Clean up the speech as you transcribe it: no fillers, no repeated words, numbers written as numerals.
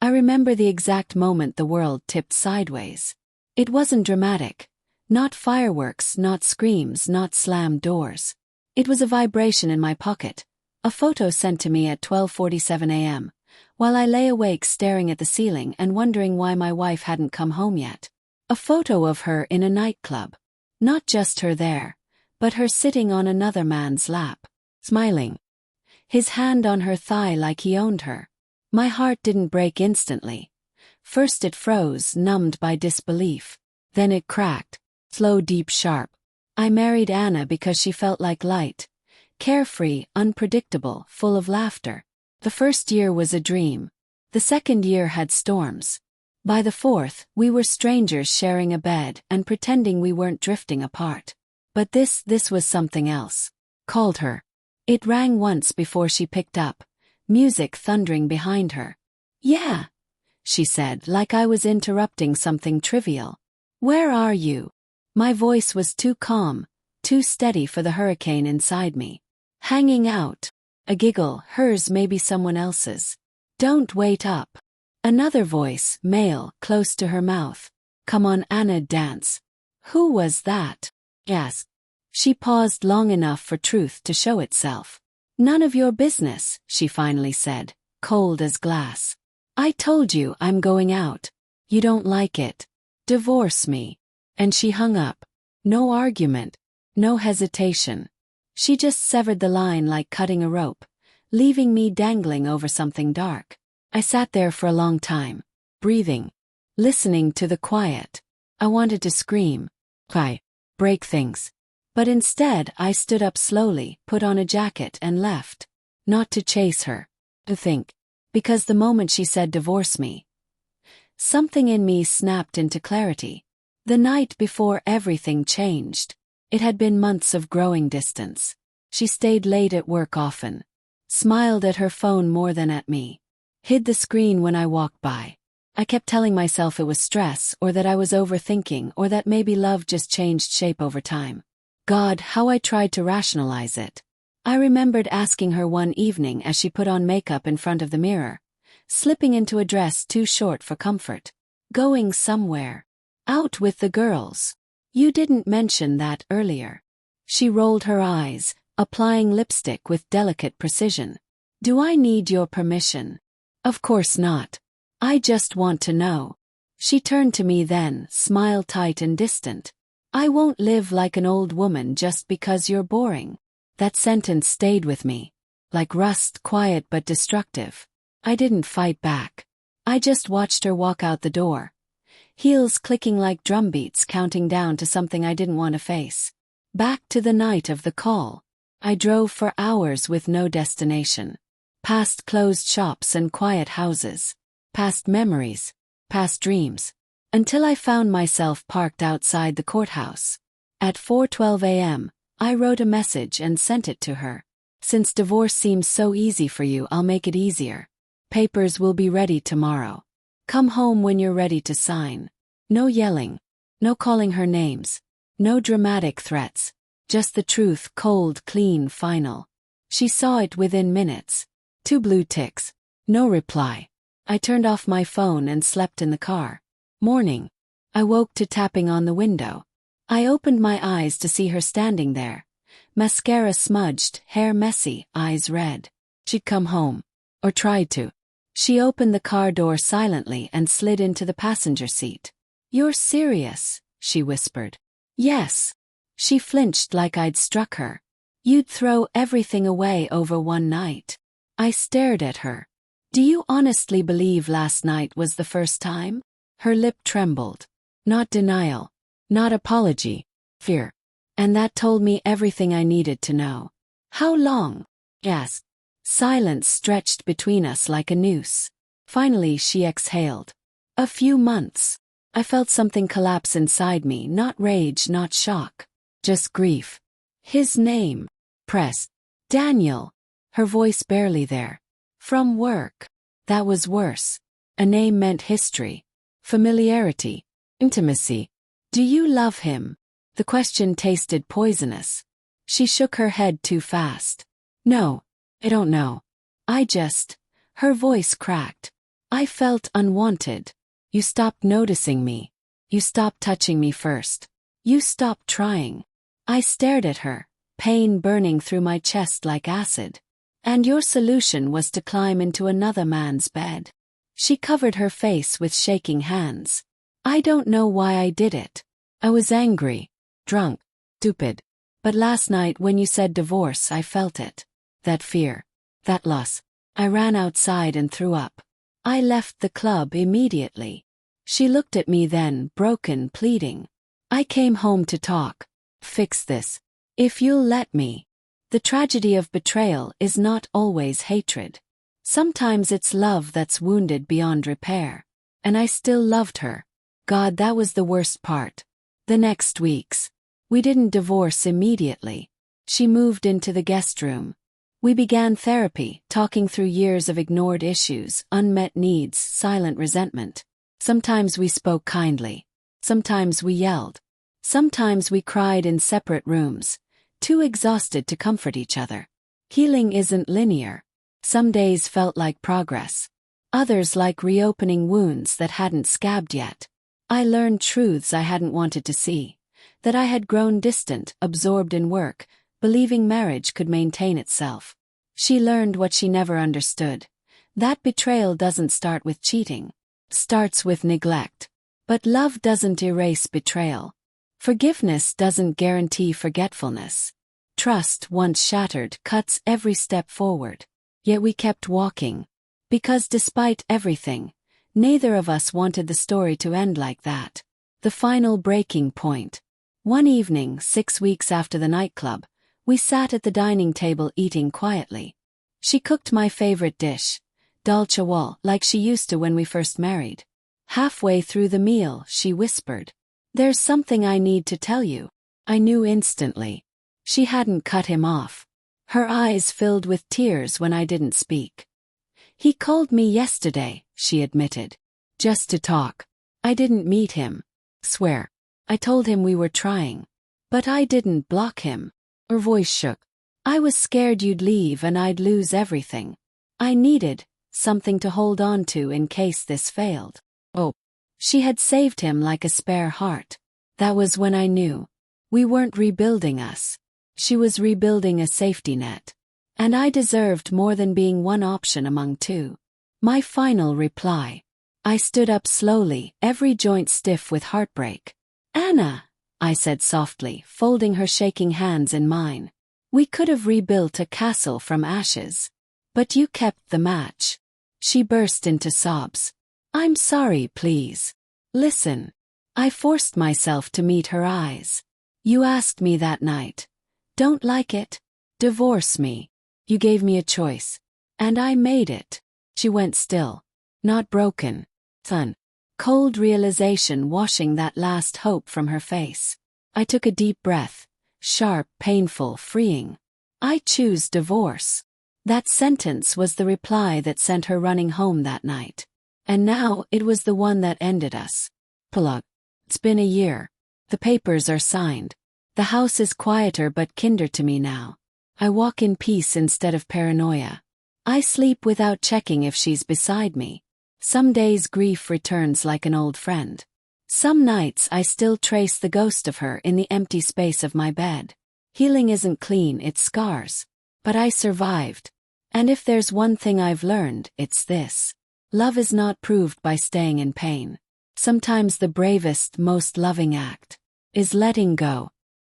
I remember the exact moment the world tipped sideways. It wasn't dramatic. Not fireworks, not screams, not slammed doors. It was a vibration in my pocket, a photo sent to me at 12:47 a.m., while I lay awake staring at the ceiling and wondering why my wife hadn't come home yet. A photo of her in a nightclub. Not just her there, but her sitting on another man's lap, smiling. His hand on her thigh like he owned her. My heart didn't break instantly. First it froze, numbed by disbelief. Then it cracked. Slow, deep, sharp. I married Anna because she felt like light. Carefree, unpredictable, full of laughter. The first year was a dream. The second year had storms. By the fourth, we were strangers sharing a bed and pretending we weren't drifting apart. But this was something else. Called her. It rang once before she picked up, music thundering behind her. "Yeah," she said, like I was interrupting something trivial. "Where are you?" My voice was too calm, too steady for the hurricane inside me. "Hanging out." A giggle, hers maybe someone else's. "Don't wait up." Another voice, male, close to her mouth. "Come on, Anna, dance." Who was that? Yes. She paused long enough for truth to show itself. "None of your business," she finally said, cold as glass. "I told you I'm going out. You don't like it. Divorce me." And she hung up. No argument. No hesitation. She just severed the line like cutting a rope, leaving me dangling over something dark. I sat there for a long time, breathing, listening to the quiet. I wanted to scream, cry, break things. But instead I stood up slowly, put on a jacket and left. Not to chase her. To think. Because the moment she said divorce me, something in me snapped into clarity. The night before everything changed. It had been months of growing distance. She stayed late at work often. Smiled at her phone more than at me. Hid the screen when I walked by. I kept telling myself it was stress, or that I was overthinking, or that maybe love just changed shape over time. God, how I tried to rationalize it. I remembered asking her one evening as she put on makeup in front of the mirror, slipping into a dress too short for comfort. "Going somewhere. Out with the girls. You didn't mention that earlier." She rolled her eyes, applying lipstick with delicate precision. "Do I need your permission?" "Of course not. I just want to know." She turned to me then, smile tight and distant. "I won't live like an old woman just because you're boring." That sentence stayed with me. Like rust, quiet but destructive. I didn't fight back. I just watched her walk out the door. Heels clicking like drumbeats, counting down to something I didn't want to face. Back to the night of the call. I drove for hours with no destination. Past closed shops and quiet houses. Past memories. Past dreams. Until I found myself parked outside the courthouse. At 4:12 a.m., I wrote a message and sent it to her. "Since divorce seems so easy for you, I'll make it easier. Papers will be ready tomorrow. Come home when you're ready to sign." No yelling. No calling her names. No dramatic threats. Just the truth, cold, clean, final. She saw it within minutes. 2 blue ticks. No reply. I turned off my phone and slept in the car. Morning. I woke to tapping on the window. I opened my eyes to see her standing there. Mascara smudged, hair messy, eyes red. She'd come home. Or tried to. She opened the car door silently and slid into the passenger seat. "You're serious?" she whispered. "Yes." She flinched like I'd struck her. "You'd throw everything away over one night." I stared at her. "Do you honestly believe last night was the first time?" Her lip trembled. Not denial. Not apology. Fear. And that told me everything I needed to know. "How long?" asked. Silence stretched between us like a noose. Finally she exhaled. "A few months." I felt something collapse inside me, not rage, not shock. Just grief. "His name." Pressed. "Daniel." Her voice barely there. "From work." That was worse. A name meant history. Familiarity. Intimacy. "Do you love him?" The question tasted poisonous. She shook her head too fast. "No. I don't know. Her voice cracked. I felt unwanted. You stopped noticing me. You stopped touching me first. You stopped trying. I stared at her, pain burning through my chest like acid. And your solution was to climb into another man's bed. She covered her face with shaking hands. I don't know why I did it. I was angry, drunk, stupid. But last night when you said divorce, I felt it. That fear. That loss. I ran outside and threw up. I left the club immediately. She looked at me then, broken, pleading. I came home to talk. Fix this. If you'll let me. The tragedy of betrayal is not always hatred. Sometimes it's love that's wounded beyond repair. And I still loved her. God, that was the worst part. The next weeks. We didn't divorce immediately. She moved into the guest room. We began therapy, talking through years of ignored issues, unmet needs, silent resentment. Sometimes we spoke kindly. Sometimes we yelled. Sometimes we cried in separate rooms, too exhausted to comfort each other. Healing isn't linear. Some days felt like progress. Others like reopening wounds that hadn't scabbed yet. I learned truths I hadn't wanted to see. That I had grown distant, absorbed in work, believing marriage could maintain itself. She learned what she never understood. That betrayal doesn't start with cheating. Starts with neglect. But love doesn't erase betrayal. Forgiveness doesn't guarantee forgetfulness. Trust, once shattered, cuts every step forward. Yet we kept walking. Because despite everything, neither of us wanted the story to end like that. The final breaking point. One evening, 6 weeks after the nightclub, we sat at the dining table eating quietly. She cooked my favorite dish, dal chawal, like she used to when we first married. Halfway through the meal, she whispered, "There's something I need to tell you." I knew instantly. She hadn't cut him off. Her eyes filled with tears when I didn't speak. "He called me yesterday," she admitted. "Just to talk. I didn't meet him. Swear. I told him we were trying. But I didn't block him." Her voice shook. "I was scared you'd leave and I'd lose everything. I needed something to hold on to in case this failed." Oh. She had saved him like a spare heart. That was when I knew. We weren't rebuilding us. She was rebuilding a safety net. And I deserved more than being one option among two. My final reply. I stood up slowly, every joint stiff with heartbreak. "Anna," I said softly, folding her shaking hands in mine. "We could have rebuilt a castle from ashes. But you kept the match." She burst into sobs. "I'm sorry, please. Listen." I forced myself to meet her eyes. "You asked me that night. Don't like it? Divorce me. You gave me a choice. And I made it." She went still. Not broken. Fun. Cold realization washing that last hope from her face. I took a deep breath. Sharp, painful, freeing. "I choose divorce." That sentence was the reply that sent her running home that night. And now it was the one that ended us. Plug. It's been a year. The papers are signed. The house is quieter but kinder to me now. I walk in peace instead of paranoia. I sleep without checking if she's beside me. Some days grief returns like an old friend. Some nights I still trace the ghost of her in the empty space of my bed. Healing isn't clean, it scars. But I survived. And if there's one thing I've learned, it's this. Love is not proved by staying in pain. Sometimes the bravest, most loving act is letting go.